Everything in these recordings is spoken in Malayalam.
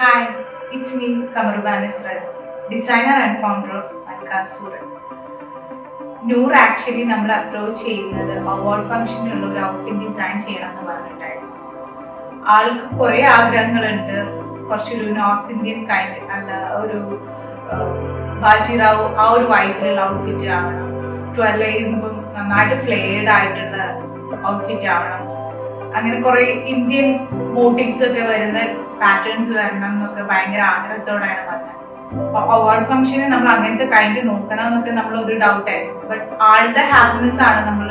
Hi, it's me, Kamaruban Israt, designer and founder of Manka Surat. Noor actually നമ്മൾ അപ്രോച്ച് ചെയ്യുന്നത് അവാർഡ് ഫംഗ്ഷനുള്ള ഒരു ഔട്ട്ഫിറ്റ് ഡിസൈൻ ചെയ്യണമെന്ന് പറഞ്ഞിട്ടായിരുന്നു. ആൾക്ക് കുറേ ആഗ്രഹങ്ങളുണ്ട്. കുറച്ചൊരു നോർത്ത് ഇന്ത്യൻ കൈൻഡ് അല്ല, ഒരു ബാജിറാവു ആ ഒരു വൈബിലുള്ള ഔട്ട്ഫിറ്റ് ആവണം. 12 ചെയ്യുമ്പം നന്നായിട്ട് ഫ്ലെയർഡ് ആയിട്ടുള്ള ഔട്ട്ഫിറ്റ് ആവണം. അങ്ങനെ കുറെ ഇന്ത്യൻ മോട്ടീവ്സ് ഒക്കെ വരുന്ന പാറ്റേൺസ് വരണം എന്നൊക്കെ ഭയങ്കര ആഗ്രഹത്തോടെയാണ് വന്നത്. അവാർഡ് ഫംഗ്ഷന് നമ്മൾ അങ്ങനത്തെ കൈൻഡ് നോക്കണം എന്നൊക്കെ നമ്മളൊരു ഡൗട്ടായിരുന്നു. ബട്ട് ആളുടെ ഹാപ്പിനെസ് ആണ് നമ്മൾ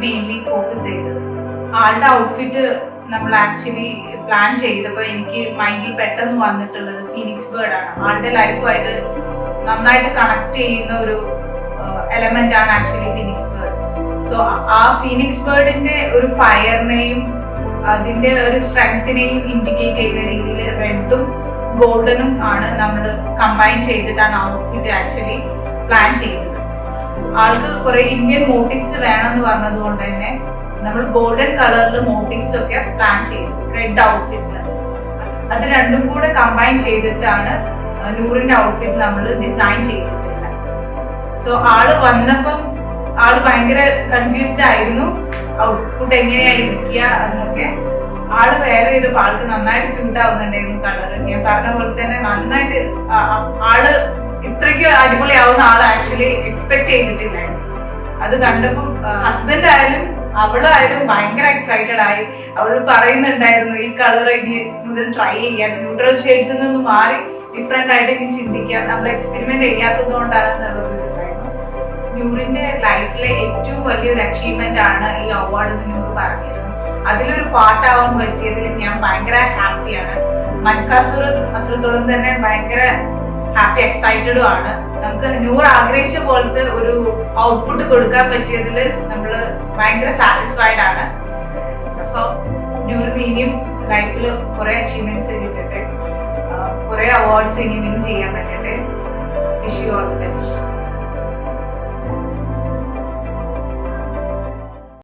മെയിൻലി ഫോക്കസ് ചെയ്തത്. ആളുടെ ഔട്ട്ഫിറ്റ് നമ്മൾ ആക്ച്വലി പ്ലാൻ ചെയ്തപ്പോൾ എനിക്ക് മൈൻഡിൽ പെട്ടെന്ന് വന്നിട്ടുള്ളത് ഫീനിക്സ് ബേർഡ് ആണ്. ആളുടെ ലൈഫുമായിട്ട് നന്നായിട്ട് കണക്ട് ചെയ്യുന്ന ഒരു എലമെന്റ് ആണ് ആക്ച്വലി ഫീനിക്സ് ബേർഡ്. സോ ആ ഫീനിക്സ് ബേർഡിന്റെ ഒരു ഫയറിനെയും അതിന്റെ ഒരു സ്ട്രെങ്ത്തിനെയും ഇൻഡിക്കേറ്റ് ചെയ്യുന്ന രീതിയിൽ റെഡും ഗോൾഡനും ആണ് നമ്മൾ കമ്പൈൻ ചെയ്തിട്ടാണ് ഔട്ട്ഫിറ്റ് ആക്ച്വലി പ്ലാൻ ചെയ്തത്. ആൾക്ക് കുറെ ഇന്ത്യൻ മോട്ടീവ്സ് വേണമെന്ന് പറഞ്ഞത് കൊണ്ട് തന്നെ നമ്മൾ ഗോൾഡൻ കളറിൽ മോട്ടീവ്സ് ഒക്കെ പ്ലാൻ ചെയ്തു റെഡ് ഔട്ട്ഫിറ്റിൽ. അത് രണ്ടും കൂടെ കമ്പൈൻ ചെയ്തിട്ടാണ് നൂറിന്റെ ഔട്ട്ഫിറ്റ് നമ്മൾ ഡിസൈൻ ചെയ്തിട്ടുള്ളത്. സോ ആള് വന്നപ്പം ആള് ഭയങ്കര കൺഫ്യൂസ്ഡ് ആയിരുന്നു ഔട്ട്പുട്ട് എങ്ങനെയായിരിക്കുക എന്നൊക്കെ. ആള് വേറെ ചെയ്തപ്പോൾ ആൾക്ക് നന്നായിട്ട് സ്യൂട്ട് ആവുന്നുണ്ടായിരുന്നു കളർ. ഞാൻ പറഞ്ഞ പോലെ തന്നെ നന്നായിട്ട് ആള് ഇത്രയ്ക്ക് അടിപൊളിയാവുന്ന ആള് ആക്ച്വലി എക്സ്പെക്ട് ചെയ്തിട്ടില്ലായിരുന്നു. അത് കണ്ടപ്പം ഹസ്ബൻഡ് ആയാലും അവളായാലും ഭയങ്കര എക്സൈറ്റഡ് ആയി. അവള് പറയുന്നുണ്ടായിരുന്നു ഈ കളർ ഇനി മുതൽ ട്രൈ ചെയ്യാൻ, ന്യൂട്രൽ ഷെയ്ഡ്സിൽ നിന്ന് മാറി ഡിഫറെന്റ് ആയിട്ട് ഇനി ചിന്തിക്കാം, നമ്മൾ എക്സ്പെരിമെന്റ് ചെയ്യാത്തത് കൊണ്ടാണ് എന്നുള്ളത് ഉണ്ടായിരുന്നു. നൂറിന്റെ ലൈഫിലെ ഏറ്റവും വലിയൊരു അച്ചീവ്മെന്റ് ആണ് ഈ അവാർഡ് എന്ന് നൂറ് പറഞ്ഞിരുന്നു. അതിലൊരു പാർട്ടാവാൻ പറ്റിയതിൽ ഞാൻ ഭയങ്കര ഹാപ്പിയാണ്. മൻകാ സൂറത്ത് അത്രത്തോളം തന്നെ ഭയങ്കര ഹാപ്പി എക്സൈറ്റഡും ആണ്. നമുക്ക് നൂറ് ആഗ്രഹിച്ച പോലത്തെ ഒരു ഔട്ട്പുട്ട് കൊടുക്കാൻ പറ്റിയതിൽ നമ്മൾ ഭയങ്കര സാറ്റിസ്ഫൈഡ് ആണ്. അപ്പോൾ നൂറിന് ഇനിയും ലൈഫിൽ കുറെ അച്ചീവ്മെന്റ്സ് കിട്ടട്ടെ, കുറെ അവാർഡ്സ് ഇനി വിൻ ചെയ്യാൻ പറ്റട്ടെ. Wish you all the best.